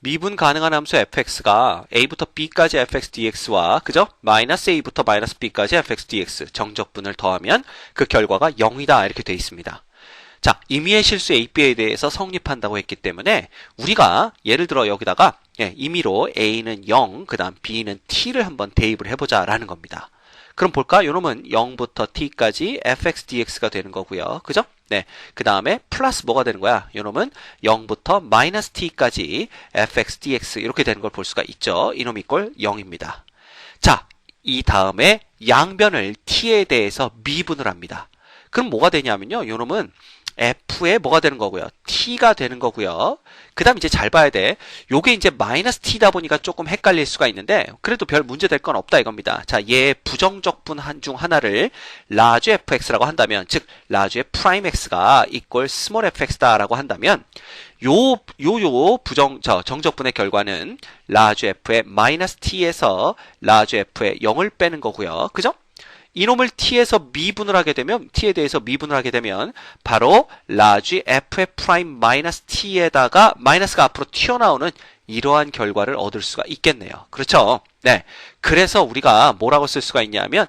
미분 가능한 함수 fx가 a부터 b까지 fx dx와 그죠? 마이너스 a부터 마이너스 b까지 fx dx 정적분을 더하면 그 결과가 0이다 이렇게 돼 있습니다. 자, 임의의 실수 AB에 대해서 성립한다고 했기 때문에 우리가 예를 들어 여기다가 임의로 A는 0, 그 다음 B는 T를 한번 대입을 해보자 라는 겁니다. 그럼 볼까? 요놈은 0부터 T까지 fx dx가 되는 거고요. 그죠? 네. 그 다음에 플러스 뭐가 되는 거야? 요놈은 0부터 마이너스 T까지 fx dx 이렇게 되는 걸 볼 수가 있죠. 이놈 이꼴 0입니다. 자, 이 다음에 양변을 T에 대해서 미분을 합니다. 그럼 뭐가 되냐면요. 요놈은 F에 뭐가 되는 거고요? T가 되는 거고요. 그 다음 이제 잘 봐야 돼. 요게 이제 마이너스 T다 보니까 조금 헷갈릴 수가 있는데 그래도 별 문제 될 건 없다 이겁니다. 자, 얘 부정적분 중 하나를 라지 fx라고 한다면 즉 라지의 프라임 x가 이꼴 스몰 fx다 라고 한다면 요 정적분의 결과는 라지 f의 마이너스 t에서 라지 f의 0을 빼는 거고요. 그죠? 이놈을 t에서 미분을 하게 되면 t에 대해서 미분을 하게 되면 바로 라지 f의 프라임 마이너스 t에다가 마이너스가 앞으로 튀어나오는 이러한 결과를 얻을 수가 있겠네요. 그렇죠? 네. 그래서 우리가 뭐라고 쓸 수가 있냐면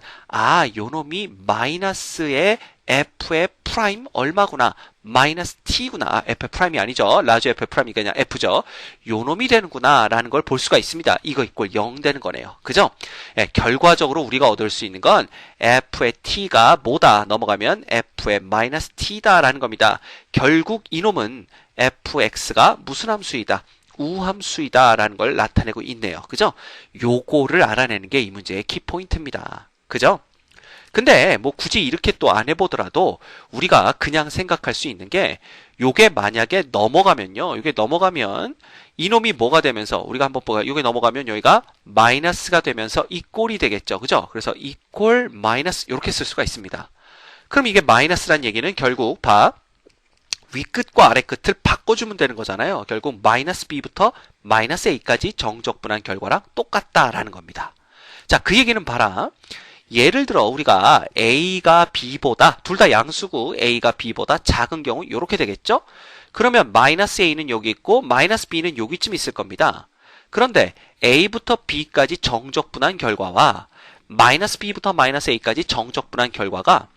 요놈이 마이너스의 f의 프라임 얼마구나. 마이너스 t구나. f 프라임이 아니죠. 라지 f 프라임이 그냥 f죠. 요놈이 되는구나 라는 걸 볼 수가 있습니다. 이거 이꼴 0 되는 거네요. 그죠? 네, 결과적으로 우리가 얻을 수 있는 건 f의 t가 뭐다 넘어가면 f의 마이너스 t다 라는 겁니다. 결국 이놈은 fx가 무슨 함수이다? 우함수이다 라는 걸 나타내고 있네요. 그죠? 요거를 알아내는 게 이 문제의 키포인트입니다. 그죠? 근데 뭐 굳이 이렇게 또 안 해보더라도 우리가 그냥 생각할 수 있는 게 요게 만약에 넘어가면요. 요게 넘어가면 이놈이 뭐가 되면서 우리가 한번 볼까요? 요게 넘어가면 여기가 마이너스가 되면서 이 꼴이 되겠죠. 그죠? 그래서 이 꼴 마이너스 이렇게 쓸 수가 있습니다. 그럼 이게 마이너스란 얘기는 결국 위끝과 아래끝을 바꿔주면 되는 거잖아요. 결국 마이너스 b부터 마이너스 a까지 정적분한 결과랑 똑같다라는 겁니다. 자, 그 얘기는 봐라. 예를 들어 우리가 a가 b보다 둘 다 양수고 a가 b보다 작은 경우 이렇게 되겠죠? 그러면 마이너스 a는 여기 있고 마이너스 b는 여기쯤 있을 겁니다. 그런데 a부터 b까지 정적분한 결과와 마이너스 b부터 마이너스 a까지 정적분한 결과가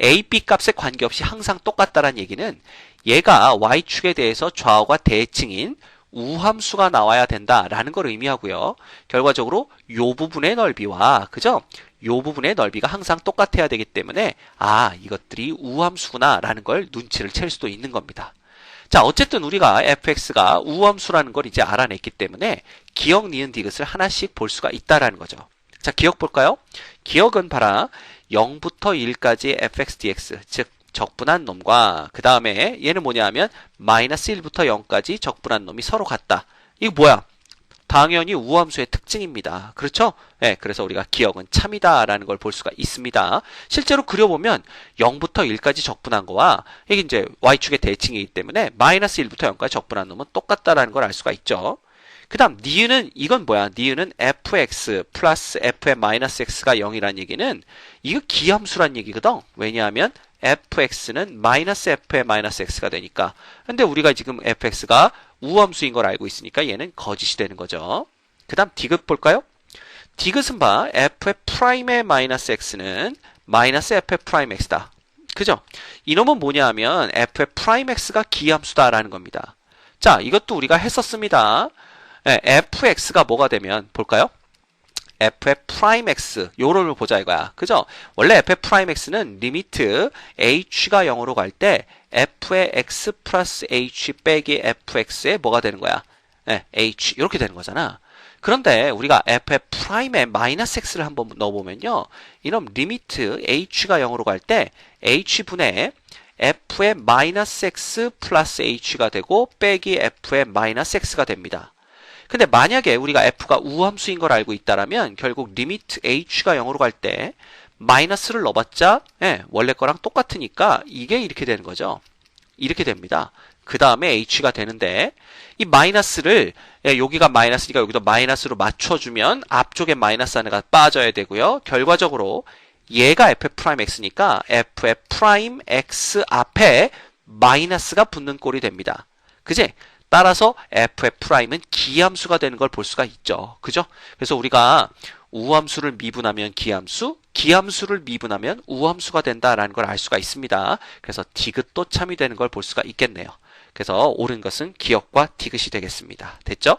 a, b 값에 관계없이 항상 똑같다는 얘기는 얘가 y축에 대해서 좌우가 대칭인 우함수가 나와야 된다라는 걸 의미하고요. 결과적으로 요 부분의 넓이와 그죠? 요 부분의 넓이가 항상 똑같아야 되기 때문에 이것들이 우함수구나 라는 걸 눈치를 챌 수도 있는 겁니다. 자, 어쨌든 우리가 fx가 우함수라는 걸 이제 알아냈기 때문에 기억, 니은, 디귿을 하나씩 볼 수가 있다라는 거죠. 자, 기억 볼까요? 기억은 봐라. 0부터 1까지 fx dx 즉 적분한 놈과 그 다음에 얘는 뭐냐 하면 마이너스 1부터 0까지 적분한 놈이 서로 같다. 이거 뭐야? 당연히 우함수의 특징입니다. 그렇죠? 네, 그래서 우리가 기억은 참이다 라는 걸 볼 수가 있습니다. 실제로 그려보면 0부터 1까지 적분한 거와 이게 이제 y축의 대칭이기 때문에 마이너스 1부터 0까지 적분한 놈은 똑같다라는 걸 알 수가 있죠. 그 다음 니은은 이건 뭐야? 니은은 fx 플러스 f의 마이너스 x가 0이라는 얘기는 이거 기함수란 얘기거든. 왜냐하면 fx는 마이너스 f의 마이너스 x가 되니까. 근데 우리가 지금 fx가 우함수인 걸 알고 있으니까 얘는 거짓이 되는 거죠. 그 다음 디귿 볼까요? 디귿은 봐. f의 프라임의 마이너스 x는 마이너스 f의 프라임 x다. 그죠? 이놈은 뭐냐 하면 f의 프라임 x가 기함수다라는 겁니다. 자, 이것도 우리가 했었습니다. 네, fx가 뭐가 되면 볼까요? f의 프라임 x 요거를 보자 이거야. 그죠? 원래 f의 프라임 x는 리미트 h가 0으로 갈 때 f의 x 플러스 h 빼기 fx에 뭐가 되는 거야? 네, h 이렇게 되는 거잖아. 그런데 우리가 f의 프라임에 마이너스 x를 한번 넣어보면요. 이놈 리미트 h가 0으로 갈 때 h분의 f의 마이너스 x 플러스 h가 되고 빼기 f의 마이너스 x가 됩니다. 근데 만약에 우리가 f가 우함수인 걸 알고 있다라면 결국 리미트 h가 0으로 갈 때 마이너스를 넣어봤자 원래 거랑 똑같으니까 이게 이렇게 되는 거죠. 이렇게 됩니다. 그 다음에 h가 되는데 이 마이너스를 여기가 마이너스니까 여기도 마이너스로 맞춰주면 앞쪽에 마이너스 하나가 빠져야 되고요. 결과적으로 얘가 f 프라임 x니까 f의 프라임 x 앞에 마이너스가 붙는 꼴이 됩니다. 그지? 따라서 f'은 기함수가 되는 걸 볼 수가 있죠. 그죠? 그래서 우리가 우함수를 미분하면 기함수, 기함수를 미분하면 우함수가 된다라는 걸 알 수가 있습니다. 그래서 디귿도 참이 되는 걸 볼 수가 있겠네요. 그래서 옳은 것은 기역과 디귿이 되겠습니다. 됐죠?